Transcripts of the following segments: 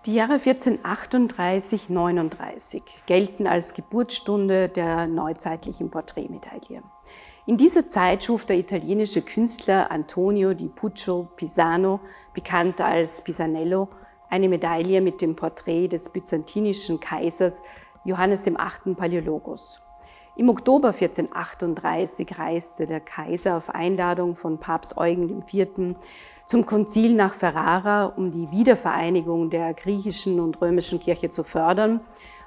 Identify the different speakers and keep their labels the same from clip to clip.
Speaker 1: Die Jahre 1438–39 gelten als Geburtsstunde der neuzeitlichen Porträtmedaille. In dieser Zeit schuf der italienische Künstler Antonio di Puccio Pisano, bekannt als Pisanello, eine Medaille mit dem Porträt des byzantinischen Kaisers Johannes VIII. Palaiologos. Im Oktober 1438 reiste der Kaiser auf Einladung von Papst Eugen IV. Zum Konzil nach Ferrara, um die Wiedervereinigung der griechischen und römischen Kirche zu fördern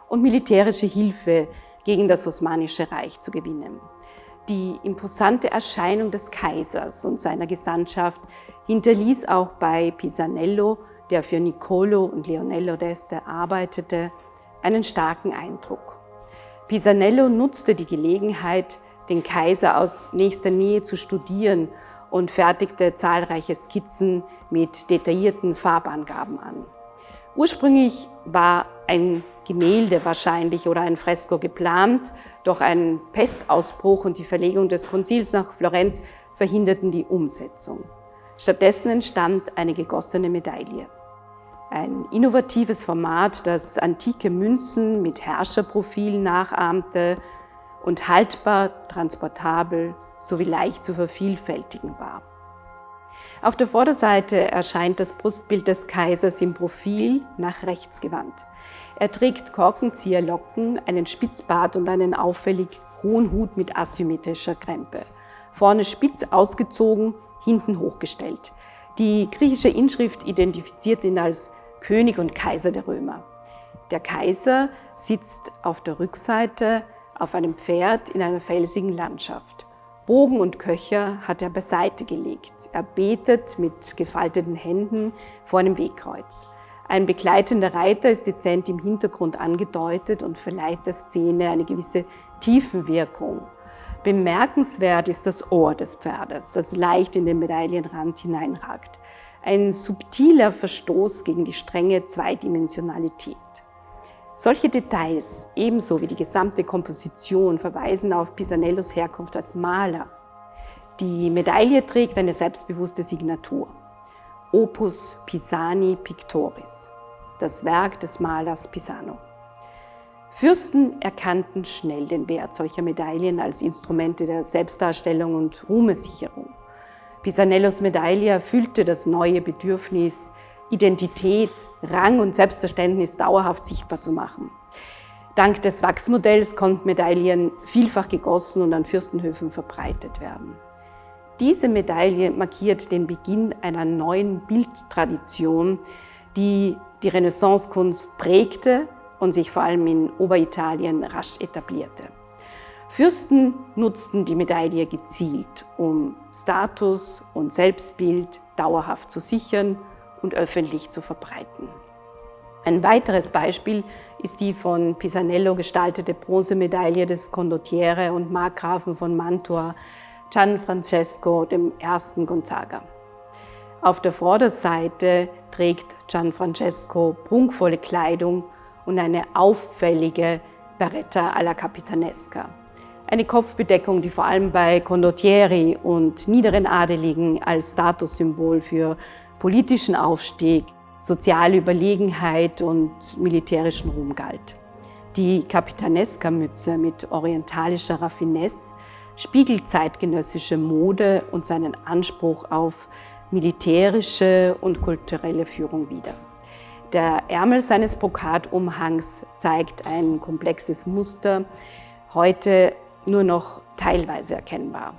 Speaker 1: und militärische Hilfe gegen das Osmanische Reich zu gewinnen. Die imposante Erscheinung des Kaisers und seiner Gesandtschaft hinterließ auch bei Pisanello, der für Niccolo und Leonello d'Este arbeitete, einen starken Eindruck. Pisanello nutzte die Gelegenheit, den Kaiser aus nächster Nähe zu studieren und fertigte zahlreiche Skizzen mit detaillierten Farbangaben an. Ursprünglich war ein Gemälde wahrscheinlich oder ein Fresko geplant, doch ein Pestausbruch und die Verlegung des Konzils nach Florenz verhinderten die Umsetzung. Stattdessen entstand eine gegossene Medaille. Ein innovatives Format, das antike Münzen mit Herrscherprofilen nachahmte und haltbar, transportabel sowie leicht zu vervielfältigen war. Auf der Vorderseite erscheint das Brustbild des Kaisers im Profil nach rechts gewandt. Er trägt Korkenzieherlocken, einen Spitzbart und einen auffällig hohen Hut mit asymmetrischer Krempe. Vorne spitz ausgezogen, hinten hochgestellt. Die griechische Inschrift identifiziert ihn als König und Kaiser der Römer. Der Kaiser sitzt auf der Rückseite auf einem Pferd in einer felsigen Landschaft. Bogen und Köcher hat er beiseite gelegt. Er betet mit gefalteten Händen vor einem Wegkreuz. Ein begleitender Reiter ist dezent im Hintergrund angedeutet und verleiht der Szene eine gewisse Tiefenwirkung. Bemerkenswert ist das Ohr des Pferdes, das leicht in den Medaillenrand hineinragt. Ein subtiler Verstoß gegen die strenge Zweidimensionalität. Solche Details, ebenso wie die gesamte Komposition, verweisen auf Pisanellos Herkunft als Maler. Die Medaille trägt eine selbstbewusste Signatur. Opus Pisani Pictoris, das Werk des Malers Pisano. Fürsten erkannten schnell den Wert solcher Medaillen als Instrumente der Selbstdarstellung und Ruhmessicherung. Pisanellos Medaille erfüllte das neue Bedürfnis, Identität, Rang und Selbstverständnis dauerhaft sichtbar zu machen. Dank des Wachsmodells konnten Medaillen vielfach gegossen und an Fürstenhöfen verbreitet werden. Diese Medaille markiert den Beginn einer neuen Bildtradition, die die Renaissancekunst prägte und sich vor allem in Oberitalien rasch etablierte. Fürsten nutzten die Medaille gezielt, um Status und Selbstbild dauerhaft zu sichern und öffentlich zu verbreiten. Ein weiteres Beispiel ist die von Pisanello gestaltete Bronzemedaille des Condottiere und Markgrafen von Mantua, Gianfrancesco I. Gonzaga. Auf der Vorderseite trägt Gianfrancesco prunkvolle Kleidung und eine auffällige Berretta alla Capitanesca. Eine Kopfbedeckung, die vor allem bei Condottieri und niederen Adeligen als Statussymbol für politischen Aufstieg, soziale Überlegenheit und militärischen Ruhm galt. Die Capitanesca-Mütze mit orientalischer Raffinesse spiegelt zeitgenössische Mode und seinen Anspruch auf militärische und kulturelle Führung wider. Der Ärmel seines Brokatumhangs zeigt ein komplexes Muster, heute nur noch teilweise erkennbar.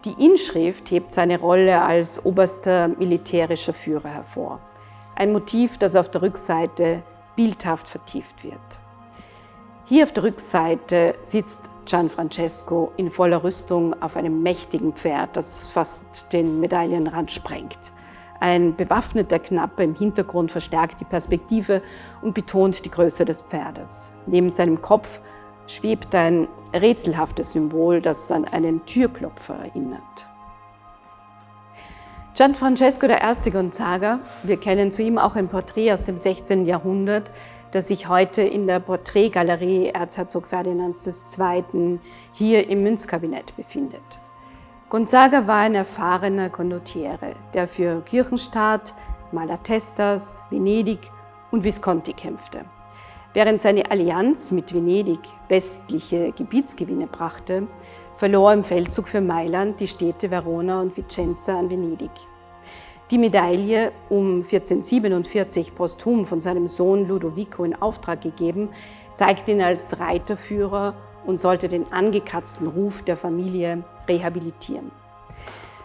Speaker 1: Die Inschrift hebt seine Rolle als oberster militärischer Führer hervor. Ein Motiv, das auf der Rückseite bildhaft vertieft wird. Hier auf der Rückseite sitzt Gianfrancesco in voller Rüstung auf einem mächtigen Pferd, das fast den Medaillenrand sprengt. Ein bewaffneter Knappe im Hintergrund verstärkt die Perspektive und betont die Größe des Pferdes. Neben seinem Kopf schwebt ein rätselhaftes Symbol, das an einen Türklopfer erinnert. Gianfrancesco I. Gonzaga, wir kennen zu ihm auch ein Porträt aus dem 16. Jahrhundert, das sich heute in der Porträtgalerie Erzherzog Ferdinands II. Hier im Münzkabinett befindet. Gonzaga war ein erfahrener Condottiere, der für Kirchenstaat, Malatestas, Venedig und Visconti kämpfte. Während seine Allianz mit Venedig westliche Gebietsgewinne brachte, verlor im Feldzug für Mailand die Städte Verona und Vicenza an Venedig. Die Medaille, um 1447 posthum von seinem Sohn Ludovico in Auftrag gegeben, zeigt ihn als Reiterführer und sollte den angekratzten Ruf der Familie rehabilitieren.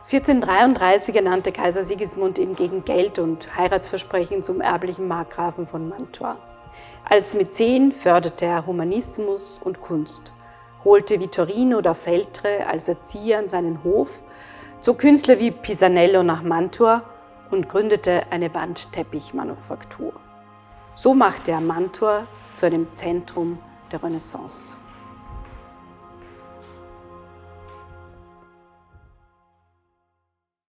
Speaker 1: 1433 ernannte Kaiser Sigismund ihn gegen Geld und Heiratsversprechen zum erblichen Markgrafen von Mantua. Als Mäzen förderte er Humanismus und Kunst, holte Vittorino da Feltre als Erzieher an seinen Hof, zog Künstler wie Pisanello nach Mantua und gründete eine Wandteppichmanufaktur. So machte er Mantua zu einem Zentrum der Renaissance.